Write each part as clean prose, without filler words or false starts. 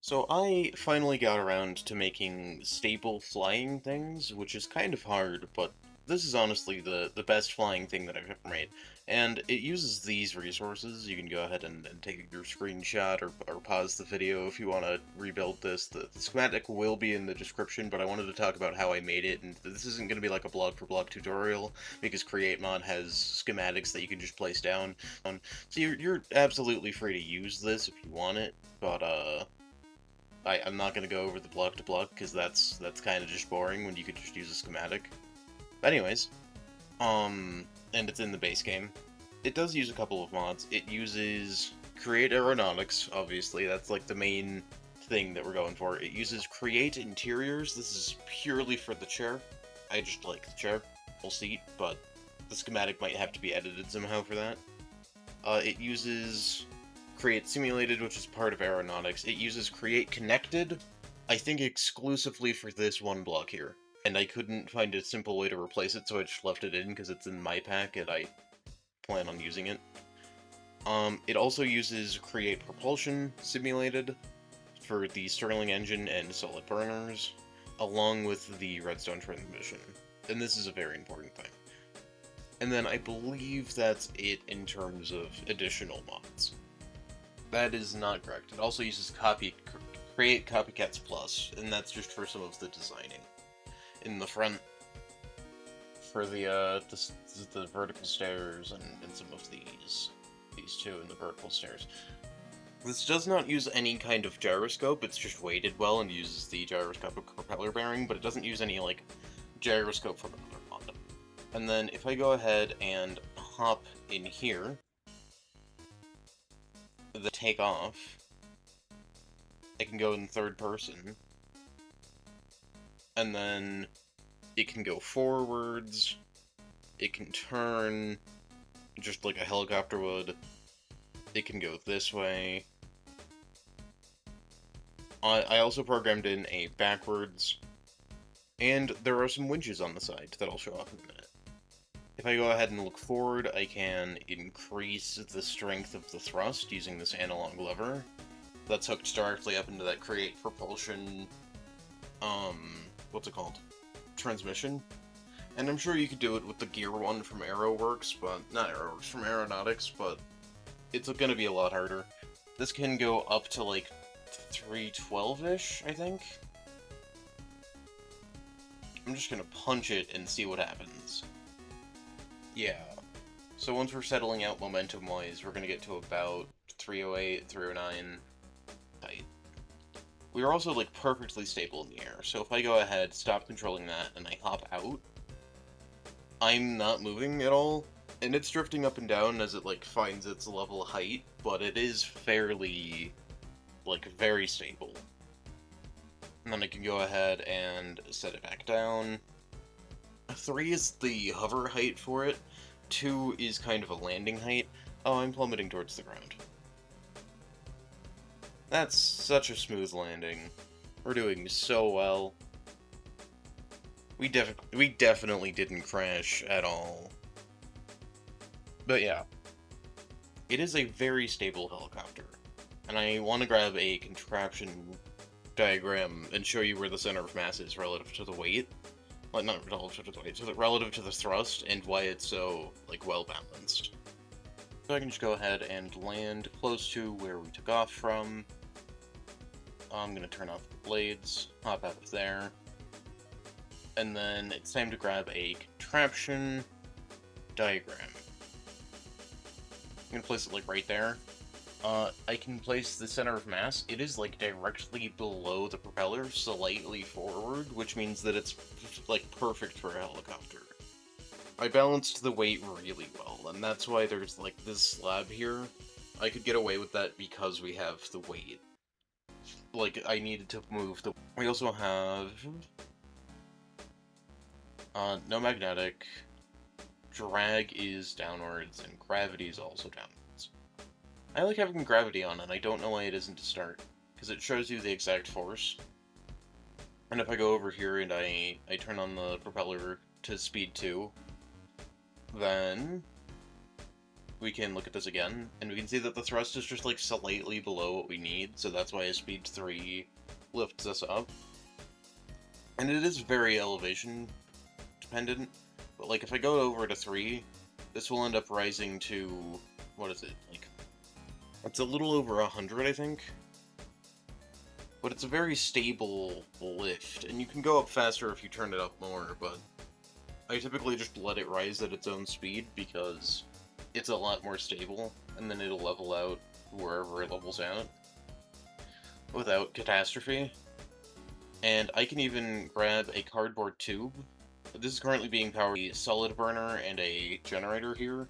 So I finally got around to making stable flying things, which is kind of hard, but this is honestly the best flying thing that I've ever made. And it uses these resources. You can go ahead and take your screenshot or pause the video if you want to rebuild this. The schematic will be in the description, but I wanted to talk about how I made it, and this isn't going to be like a block-for-block tutorial, because Create Mod has schematics that you can just place down. So you're absolutely free to use this if you want it, but I'm not going to go over the block to block because that's kind of just boring when you could just use a schematic. But anyways, and it's in the base game. It does use a couple of mods. It uses Create Aeronautics, obviously. That's like the main thing that we're going for. It uses Create Interiors. This is purely for the chair. I just like the chair, full seat, but the schematic might have to be edited somehow for that. It uses Create Simulated, which is part of Aeronautics. It uses Create Connected, I think exclusively for this one block here. And I couldn't find a simple way to replace it, so I just left it in because it's in my pack and I plan on using it. It also uses Create Propulsion Simulated for the Stirling engine and solid burners, along with the redstone transmission. And this is a very important thing. And then I believe that's it in terms of additional mods. That is not correct. It also uses Create Copycats Plus, and that's just for some of the designing. In the front, for the vertical stairs and some of these two in the vertical stairs. This does not use any kind of gyroscope, it's just weighted well and uses the gyroscopic propeller bearing, but it doesn't use any, like, gyroscope from another mod. And then if I go ahead and hop in here, the take off, I can go in third person, and then it can go forwards, it can turn, just like a helicopter would, it can go this way. I also programmed in a backwards, and there are some winches on the side that I'll show off in a minute. If I go ahead and look forward, I can increase the strength of the thrust using this analog lever. That's hooked directly up into that Create Propulsion, what's it called? Transmission. And I'm sure you could do it with the gear one from from Aeronautics, but it's gonna be a lot harder. This can go up to, like, 312-ish, I think? I'm just gonna punch it and see what happens. Yeah. So once we're settling out momentum-wise, we're gonna get to about 308, 309 height. We are also, like, perfectly stable in the air, so if I go ahead, stop controlling that, and I hop out, I'm not moving at all, and it's drifting up and down as it, like, finds its level of height, but it is fairly, like, very stable. And then I can go ahead and set it back down. 3 is the hover height for it, 2 is kind of a landing height. Oh, I'm plummeting towards the ground. That's such a smooth landing. We're doing so well. We definitely didn't crash at all. But yeah. It is a very stable helicopter. And I want to grab a contraption diagram and show you where the center of mass is relative to the weight. Like, not relative to the weight, relative to the thrust, and why it's so, like, well-balanced. So I can just go ahead and land close to where we took off from. I'm gonna turn off the blades, hop out of there. And then it's time to grab a contraption diagram. I'm gonna place it, like, right there. I can place the center of mass. It is, like, directly below the propeller, slightly forward, which means that it's, like, perfect for a helicopter. I balanced the weight really well, and that's why there's, like, this slab here. I could get away with that because we have the weight. Like, I needed to move the... We also have... no magnetic. Drag is downwards, and gravity is also downwards. I like having gravity on, and I don't know why it isn't to start, because it shows you the exact force. And if I go over here and I turn on the propeller to speed 2, then we can look at this again, and we can see that the thrust is just like slightly below what we need, so that's why a speed 3 lifts us up. And it is very elevation dependent, but like if I go over to 3, this will end up rising to, what is it, like, it's a little over 100, I think. But it's a very stable lift, and you can go up faster if you turn it up more, but I typically just let it rise at its own speed because it's a lot more stable, and then it'll level out wherever it levels out without catastrophe. And I can even grab a cardboard tube. This is currently being powered by a solid burner and a generator here.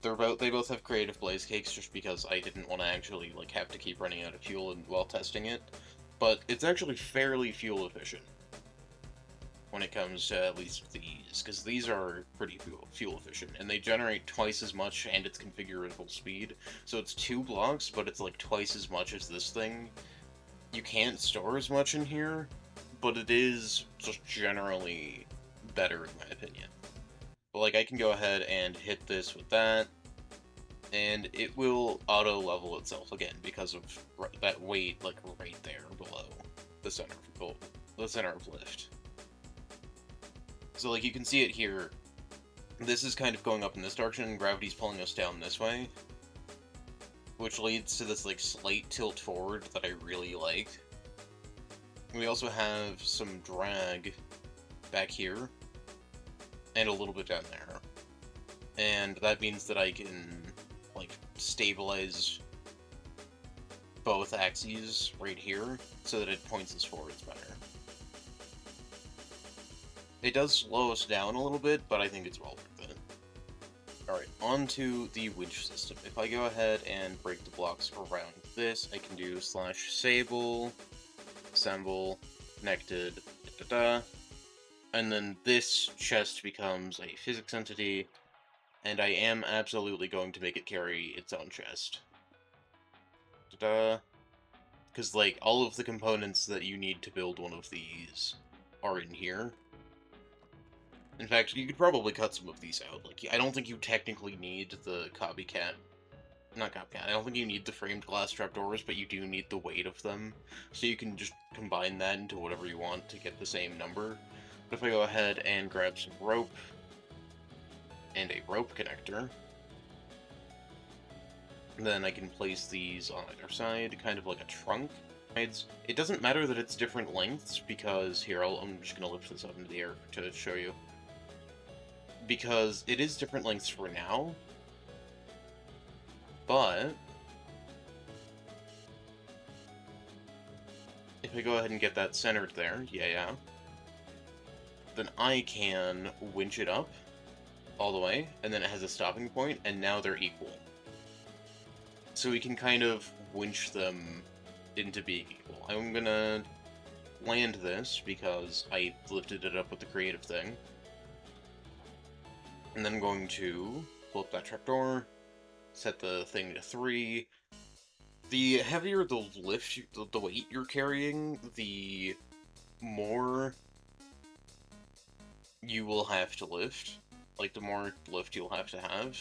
They both have creative blaze cakes just because I didn't want to actually like have to keep running out of fuel while testing it. But it's actually fairly fuel efficient when it comes to at least these, because these are pretty fuel efficient, and they generate twice as much, and it's configurable speed. So it's 2 blocks, but it's like twice as much as this thing. You can't store as much in here, but it is just generally better in my opinion. But like I can go ahead and hit this with that, and it will auto-level itself again because of that weight like right there below the center of lift. So like you can see it here, this is kind of going up in this direction, and gravity's pulling us down this way, which leads to this like slight tilt forward that I really like. We also have some drag back here, and a little bit down there. And that means that I can like stabilize both axes right here so that it points us forwards better. It does slow us down a little bit, but I think it's well worth it. Alright, on to the winch system. If I go ahead and break the blocks around this, I can do /sable, assemble, connected, and then this chest becomes a physics entity, and I am absolutely going to make it carry its own chest. Because, like, all of the components that you need to build one of these are in here. In fact, you could probably cut some of these out. Like, I don't think you technically need the not copycat, I don't think you need the framed glass trapdoors, but you do need the weight of them. So you can just combine that into whatever you want to get the same number. But if I go ahead and grab some rope, and a rope connector, then I can place these on either side, kind of like a trunk. It doesn't matter that it's different lengths, because, here, I'm just going to lift this up into the air to show you. Because it is different lengths for now, but if I go ahead and get that centered there, yeah, then I can winch it up all the way, and then it has a stopping point, and now they're equal. So we can kind of winch them into being equal. I'm gonna land this because I lifted it up with the creative thing. And then I'm going to pull up that trapdoor, set the thing to 3. The heavier the lift, the weight you're carrying, the more you will have to lift. Like, the more lift you'll have to have.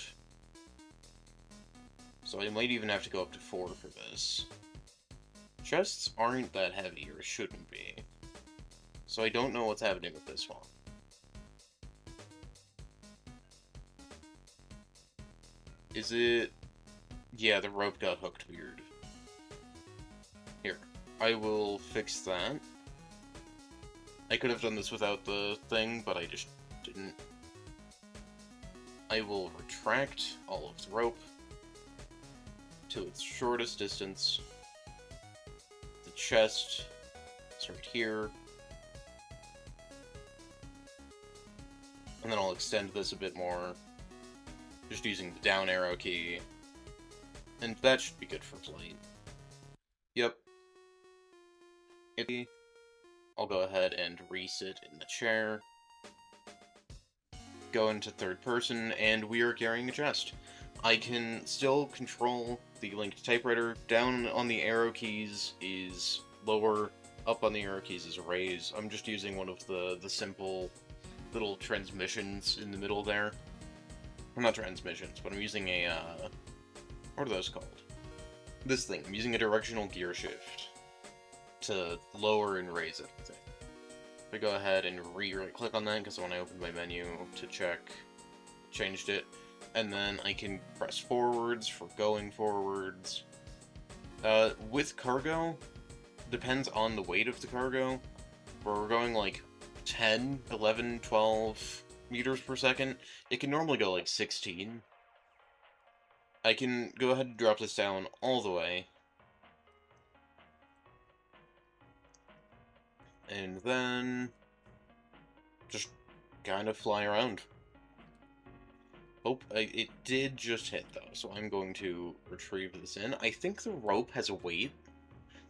So I might even have to go up to 4 for this. Chests aren't that heavy, or shouldn't be. So I don't know what's happening with this one. Is it... Yeah, the rope got hooked weird. Here, I will fix that. I could have done this without the thing, but I just didn't. I will retract all of the rope to its shortest distance. The chest is right here. And then I'll extend this a bit more, just using the down arrow key. And that should be good for flight. Yep. I'll go ahead and resit in the chair. Go into third person, and we are carrying a chest. I can still control the linked typewriter. Down on the arrow keys is lower, up on the arrow keys is raise. I'm just using one of the simple little transmissions in the middle there. well, not transmissions, but I'm using a, what are those called? This thing. I'm using a directional gear shift to lower and raise everything. If I go ahead and right-click on that, because when I opened my menu to check, changed it, and then I can press forwards for going forwards. With cargo, depends on the weight of the cargo, where we're going like 10, 11, 12 meters per second, it can normally go like 16. I can go ahead and drop this down all the way. And then just kind of fly around. Oh, it did just hit though, so I'm going to retrieve this in. I think the rope has a weight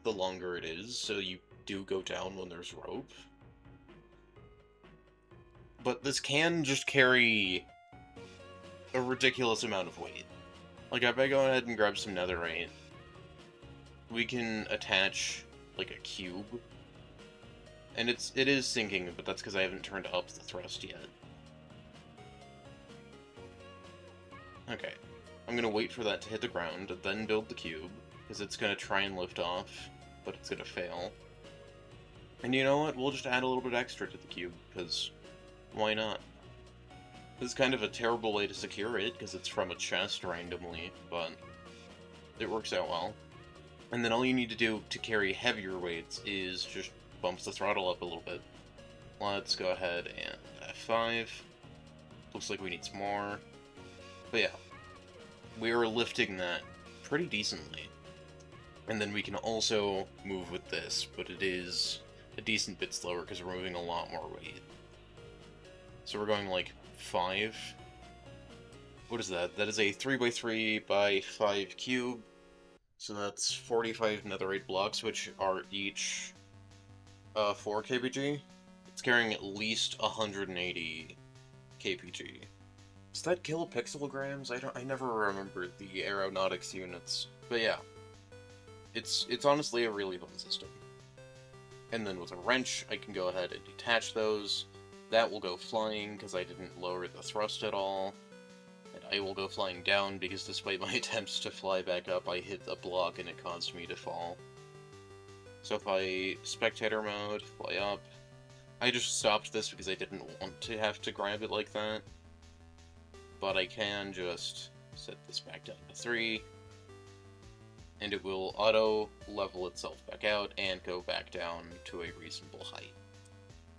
the longer it is, so you do go down when there's rope. But this can just carry a ridiculous amount of weight. Like, if I go ahead and grab some netherite, we can attach, like, a cube. And it is sinking, but that's because I haven't turned up the thrust yet. Okay. I'm gonna wait for that to hit the ground, then build the cube, because it's gonna try and lift off, but it's gonna fail. And you know what? We'll just add a little bit extra to the cube, because why not? This is kind of a terrible way to secure it, because it's from a chest randomly, but it works out well. And then all you need to do to carry heavier weights is just bump the throttle up a little bit. Let's go ahead and F5. Looks like we need some more. But yeah, we are lifting that pretty decently. And then we can also move with this, but it is a decent bit slower because we're moving a lot more weight. So we're going like 5. What is that? That is a 3x3 by 5 cube. So that's 45 netherite blocks, which are each 4 kpg. It's carrying at least 180 kpg. Is that kilopixelgrams? I never remembered the Aeronautics units. But yeah, it's honestly a really fun system. And then with a wrench, I can go ahead and detach those. That will go flying because I didn't lower the thrust at all. And I will go flying down because despite my attempts to fly back up, I hit a block and it caused me to fall. So if I spectator mode, fly up. I just stopped this because I didn't want to have to grab it like that. But I can just set this back down to 3. And it will auto-level itself back out and go back down to a reasonable height.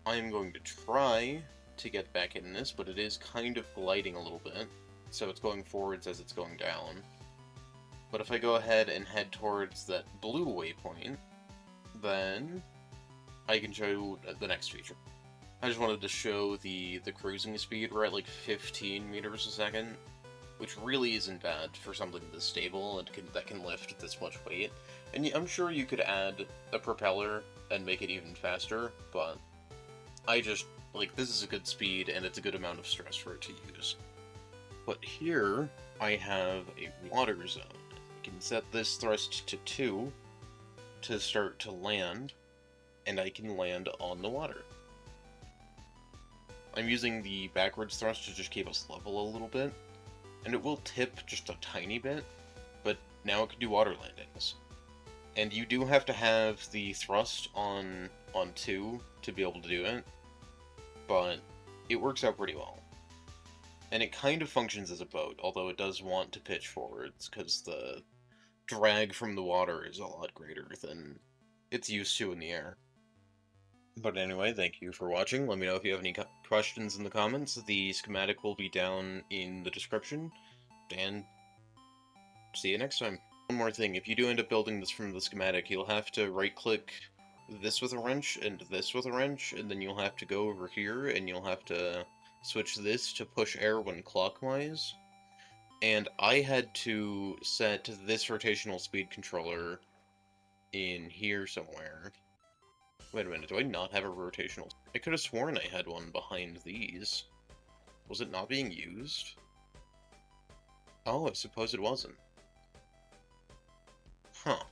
I'm going to try to get back in this, but it is kind of gliding a little bit. So it's going forwards as it's going down. But if I go ahead and head towards that blue waypoint, then I can show the next feature. I just wanted to show the cruising speed. We're at like 15 meters a second, which really isn't bad for something this stable and that can lift this much weight. And I'm sure you could add a propeller and make it even faster, but I just, like, this is a good speed and it's a good amount of stress for it to use. But here, I have a water zone. I can set this thrust to 2 to start to land, and I can land on the water. I'm using the backwards thrust to just keep us level a little bit, and it will tip just a tiny bit, but now it can do water landings. And you do have to have the thrust on 2 to be able to do it, but it works out pretty well. And it kind of functions as a boat, although it does want to pitch forwards, because the drag from the water is a lot greater than it's used to in the air. But anyway, thank you for watching. Let me know if you have any questions in the comments. The schematic will be down in the description, and see you next time. One more thing, if you do end up building this from the schematic, you'll have to right-click this with a wrench and this with a wrench, and then you'll have to go over here, and you'll have to switch this to push air when clockwise. And I had to set this rotational speed controller in here somewhere. Wait a minute, do I not have a rotational? I could have sworn I had one behind these. Was it not being used? Oh, I suppose it wasn't. Huh.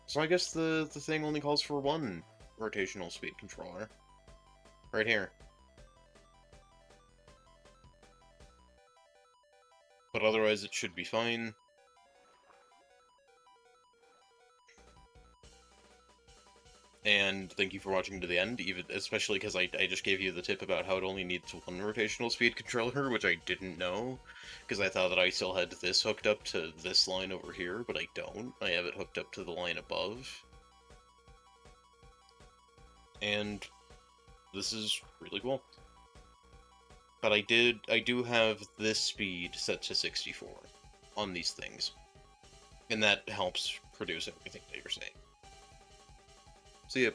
So I guess the thing only calls for one rotational speed controller. Right here. otherwise it should be fine. And thank you for watching to the end, even especially because I just gave you the tip about how it only needs one rotational speed controller, which I didn't know, because I thought that I still had this hooked up to this line over here, but I don't. I have it hooked up to the line above. And this is really cool. But I do have this speed set to 64 on these things. And that helps produce everything that you're saying. See ya.